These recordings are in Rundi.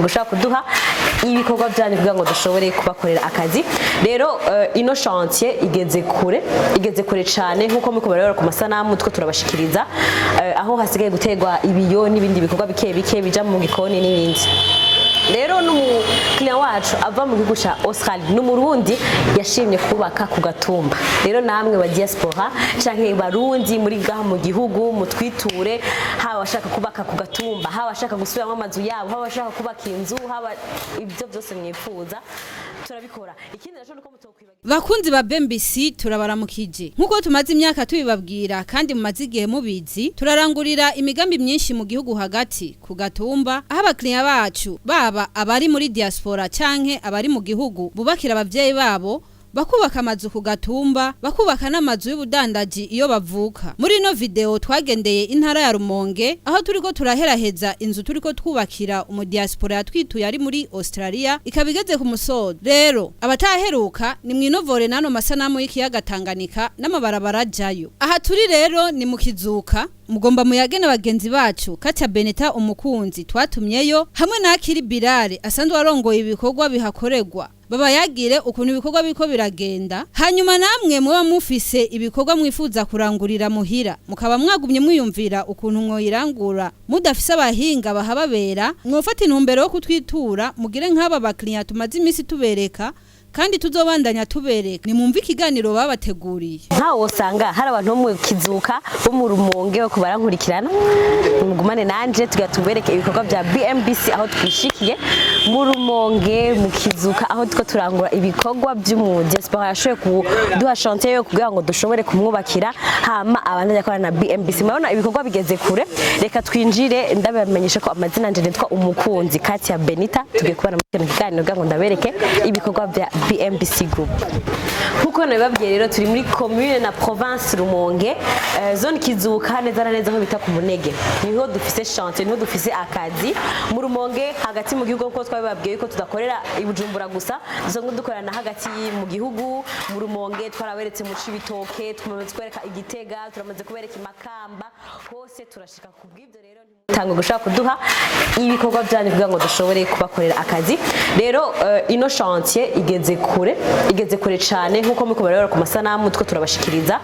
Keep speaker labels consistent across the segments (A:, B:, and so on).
A: gushaka kuduha ibikorwa byanyu kugira ngo dushobore kubakorera akazi. Rero ino chantier igeze kure cyane nkuko muko barabara ku masanamu two turabashikiriza aho hasigaye gutegwa ibiyo n'ibindi bikorwa bike bija mu gikoni n'ibindi. Rero n'umukiriya wacu ava mu gihugu cya Australia n'umurundi yashimye kubaka ku gatumba. Rero namwe ba diaspora canke barundi muri gaha mu gihugu mutwiture, haba bashaka kubaka ku gatumba, haba bashaka gusubiramo amazu yabo, haba bashaka kubaka inzu, haba ibyo byose mwifuza turabikora. Ikindi naco nuko mutokwibagira
B: bakunzi ba BMBC turabaramukije nkuko tumaze imyaka tubibabwira kandi mu mazigihe mubizi turarangurira imigambi myinshi mu gihugu hagati ku gatumba aho abakiriya bacu baba abari muri diaspora canke abari mu gihugu bubakira abavyeyi babo bakubaka amazu ku gatumba, bakubaka n'amazu y'ubudandaji iyo bavuka. Muri no video twagendeye intara ya Rumonge aho turiko turaheraheza inzu turiko twubakira umudiaspora yatwituye ari muri Australia ikabigeze ku musozo. Rero abataheruka ni mwinovore nano masanamu y'ikiyaga Tanganyika n'amabarabara jayo. Aha turi rero ni mu Kizuka mugomba muyagena bagenzi bacu Katya Beneta umukunzi twatumyeyo hamwe na Akiri Birare asanzwe arongoye ibikorwa bihakorerwa. Baba yagire ukuntu ibikorwa biko biragenda hanyuma namwe muba mufise ibikorwa mwifuza kurangurira muhira mukaba mwagumye mwiyumvira ukuntu mwoyirangura mudafise abahinga bahababera mwofata intumbero yo kutwitura mugire nk'aba bakiriya tumaze imisi tubereka kandi tuzobandanya tubereka ni mumva ikiganiro babateguriye.
A: Ntawo usanga hari abantu mu Kizuka bo mu Rumonge ko barankurikirana mugumane nanje tugatubereke ibikorwa bya BMBC aho twishikiye mu Rumonge mu Kizuka aho tuko turangura ibikorwa by'umu diaspora yashoye kuduha chantier yo kugira ngo dushobore kumwubakira hama abandi yakorana na BMBC. Murabona ibikorwa bigeze kure, reka twinjire ndabamenyesha ko amazina nje nitwa umukunzi Katya Benita tugiye kubana mu kiganiro kugira ngo ndabereke ibikorwa bya BMBC Group. Nkuko nababwiye rero turi muri commune na province Rumonge, zone Kizuka neza na neza aho bita ku Munege. Niho dufise chantier, niho dufise akazi mu Rumonge hagati mu gihugu ko twabibabwiye ko tudakorera ibujumbura gusa, dusanga dukorana hagati mu gihugu mu Rumonge twaraberetse mu Cibitoke, twamaze kwereka Igitega, turamaze kubereka Makamba, hose turashika kubw'ibyo rero tango gushaka kuduha ibikorwa byanyu kugira ngo dushobore kubakorera akazi. Rero ino chantier igeze kure cyane nkuko muko barabara ku masanamu two turabashikiriza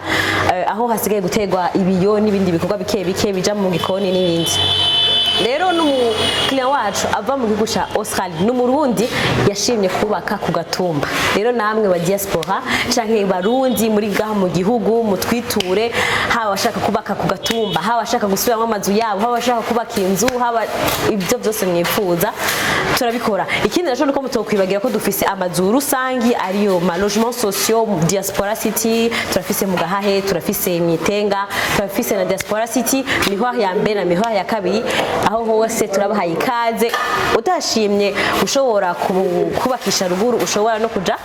A: aho hasigaye gutegwa ibiyo n'ibindi bikorwa bike bija mu gikoni n'ibindi. Rero n'umukiriya wacu ava mu gihugu cya Australia n'umurundi yashimye kubaka ku gatumba. Rero namwe ba diaspora canke barundi muri gaha mu gihugu mutwiture, haba bashaka kubaka ku gatumba, haba bashaka gusubiramo amazu yabo, haba bashaka kubaka inzu, haba ibyo byose mwifuza turabikora. Ikindi naco nuko mutokwibagira ko dufise amazu rusangi ariyo ma logements sociaux diaspora city, turafise mu Gahahe, turafise Mwitenga, turafise na diaspora city mihwa ya mbere na mihwa ya kabiri aho hose turabahaye ikaze. Utashimye ushobora kubakisha ruguru ushobora no kuja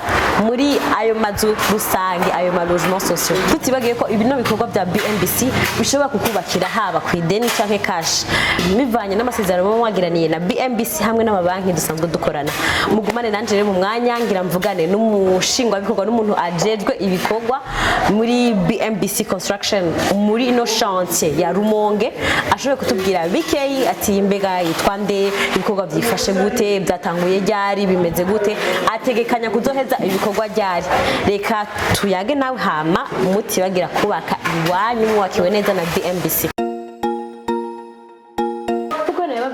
A: muri ayo mazu rusange ayo ma logements sociaux. Tutibagiye ko ibino bikorwa bya BMBC bishobora kukubakira haba ku ideni canke cash bivanye n'amasezerano mwagiraniye na BMBC hamwe n'amabanki dusanzwe dukorana. Mugumane nanje rero mu mwanya ngira mvugane n'umushingwa bikorwa n'umuntu ajejwe ibikorwa muri BMBC Construction muri no chantier ya Rumonge ashoboye kutubwira bikeyi ati mbega yitwa nde, ibikorwa byifashe gute, byatanguye ryari, bimeze gute, ategekanya kuzoheza ibikorwa ryari. Reka tuyage nawe hama muti bagira kubaka iwanyu mwakiwe neza na BMBC.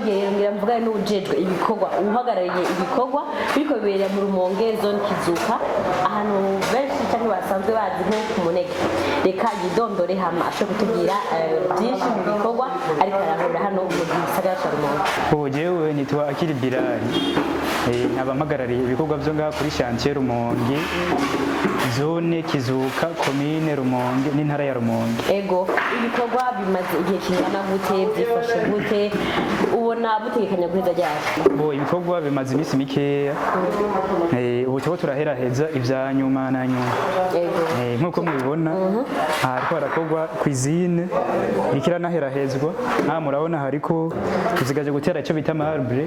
A: Ngira mvugane n'ujejwe ibikorwa uhagarariye ibikorwa biriko bibereye mu Rumonge zone Kizuka ahantu benshi cyane basanzwe bazi nko ku Munege. Reka yidondore hama ashobora kutubwira byinshi mu bikorwa ariko arahura hano mu gisagara cya Rumonge.
C: Jewe nitwa Akiri Birare nkabamagarariye ibikorwa byo ngaha kuri chantier Rumonge zone Kizuka commune Rumonge n'intara ya Rumonge.
A: Ego ibikorwa bimaze igihe kingana gute, byifashe gute, ubona butegekanya guheza ryari?
C: Ibikorwa bimaze imisi mikeya ubu cyo turaheraheza ivya nyuma na nyuma. Nkuko mubibona hariko harakorwa cuisine ikira naherahezwa murabona hariko tuzigaje gutera icyo bita marbre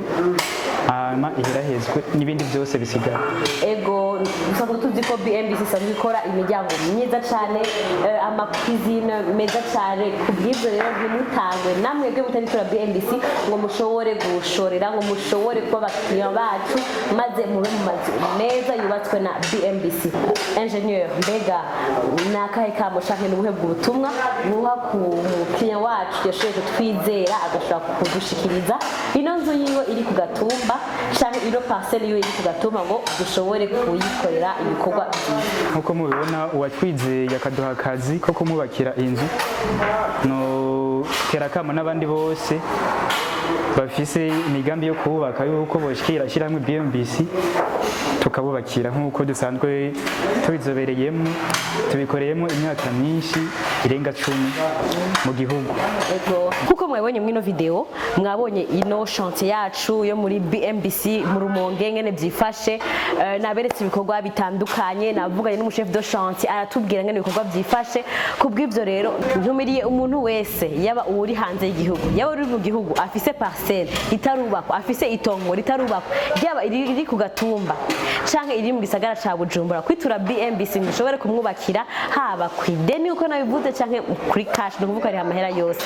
C: hanyuma iherahezwe n'ibindi byose bisigara.
A: Ego dusanzwe tuzi ko BMBC isanzwe ikora imiryango myiza cyane, amakizine meza cyane. Kubw'ibyo rero ntimutangwe namwe bwe mutabitura BMBC ngo mushobore gushorera, ngo mushobore kuba abakiriya bacu maze mube mu mazu meza yubatswe na BMBC. Engineer, mbega nakahe kamo canke n'ubuhe bw'ubutumwa buha ku mukiriya wacu yashoboye kutwizera agashobora kudushikiriza ino nzu yiwe iri ku Gatumba canke ino parcelle yiwe iri ku Gatumba ngo dushobore kuyikorera ibikorwa byiza?
C: Nkuko mubibona uwatwizeye akaduha akazi ko kumubakira inzu, no tera kamo n'abandi bose bafise imigambi yo kubaka yuko boshikira shyirahamwe BMBC tukabubakira nk'uko dusanzwe tubizobereyemo, tubikoreyemo imyaka myinshi irenga 10 mu gihugu.
A: Kuko mwabonye mwino video mwabonye ino chantier yacu yo muri BMBC mu Rumonge ngene byifashe, naberetse ibikorwa bitandukanye, navuganye n'umuchef de chantier aratubwira ngene ibikorwa byifashe. Kubw'ivyo rero ntumiriye umuntu wese yaba uri hanze y'igihugu yaba uri mu gihugu afise parcelle itarubakwa, afise itongo ritarubakwa, yaba iri ku Gatumba canke iri mu gisagara ca Bujumbura, kwitura BMBC mushobore kumwubakira haba kwideni uko nabivuze canke kuri cash, nukuvuga ari amahera yose,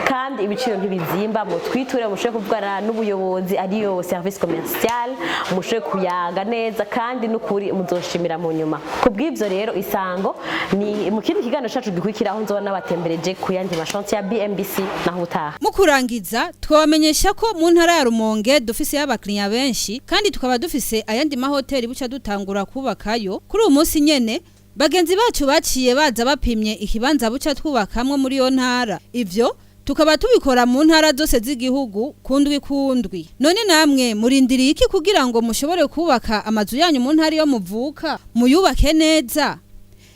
A: kandi ibiciro ntibizimba. Mu twiture mushobore kuvugana n'ubuyobozi ariyo service commercial, mushobore kuyaga neza kandi n'ukuri muzoshimira mu nyuma. Kubw'ivyo rero isango ni mu kindi kiganiro cacu gikurikiraho nzobona batembereje ku yandi machantier ya BMBC naho utaha.
B: Mu kurangiza twabamenyesha ko mu ntara ya Rumonge dufise y'abakiriya benshi kandi tukaba dufise ayandi mahoteli buca dutangura kubakayo. Kuri uyu munsi nyene bagenzi bacu baciye baza bapimye ikibanza buca twubakamwe muri yo ntara, ivyo tukaba tubikora mu ntara zose z'igihugu kundwi. None namwe murindiriye iki kugira ngo mushobore kubaka amazu yanyu mu ntara yo muvuka muyubake neza?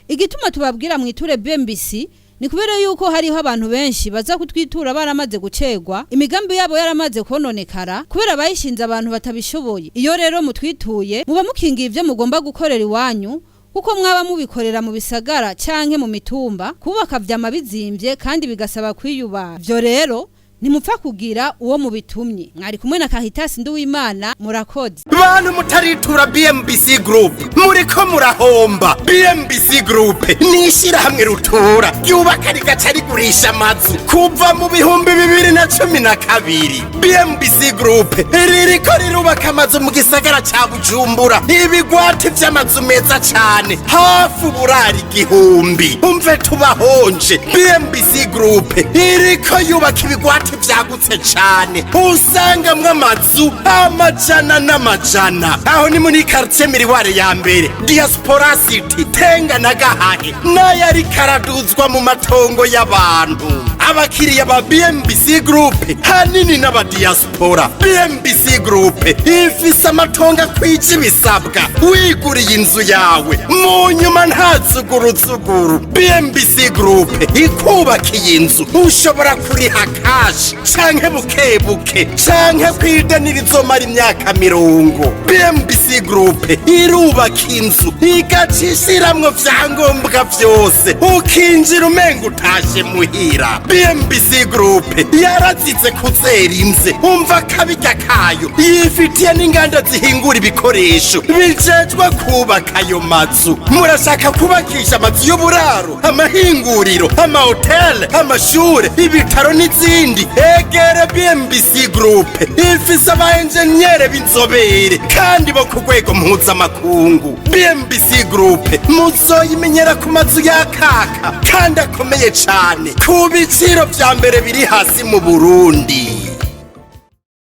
B: Igituma tubabwira mwiture BMBC ni kubera yuko hariho abantu benshi baza kutwitura baramaze gucegwa, imigambi yabo yaramaze kononekara kubera bayishinze abantu batabishoboye. Iyo rero mutwituye muba mukingiye ivyo mugomba gukorera iwanyu, kuko mwaba mubikorera mu bisagara canke mu mitumba, kubaka vyama bizimvye kandi bigasaba kwiyuba. Vyo rero nimupfa kugira uwo mubitumye. Mwari kumwe na Kahitasi Nduwimana, murakoze.
D: Bantu mutaritura BMBC Group muriko murahomba. BMBC Group nishira hamwe rutura yubaka rigaca rigurisha amazu kuva mu bihumbi 2012. BMBC Group ririko rirubaka amazu mu gisagara ca Bujumbura, ibigwati vy'amazu meza cane hafi uburari igihumbi. Umve tubahonje, BMBC Group iriko yubaka ibigwati vyagutse cane, usanga mw'amazu amajana n'amajana. Aho ni muri quartier Miriware ya mbere, Diaspora City, Tenga na Gahage, n'ayari karaduzwa mu matongo y'abantu. Abakiriya ba BMBC Group hanini n'aba diaspora. BMBC Group ifise amatongo akwije ibisabwa, wiguriye inzu yawe mu nyuma ntazuguruzuguru. BMBC Group ikubakiye inzu ushobora kuriha cash canke bukebuke canke kwidanira izomara imyaka 50. BMBC Group irubaka inzu igacishiramwo vyangombwa vyose ukinjira umenga utashe muhira. BMBC Group yarazize kuzera inze, umva kabirya kayo yifitiye n'inganda zihingura ibikoresho bijejwe kubaka ayo mazu. Murashaka kubakisha amazu y'uburaro, amahinguriro, amahoteli, amashure, ibitaro n'izindi? Egere BMBC Group ifise abaenjenyere b'inzobere kandi bo ku rwego mpuzamakungu. BMBC Group muzoyimenyera ku mazu yakaka kandi akomeye cane ku biciro vya mbere biri hasi mu Burundi.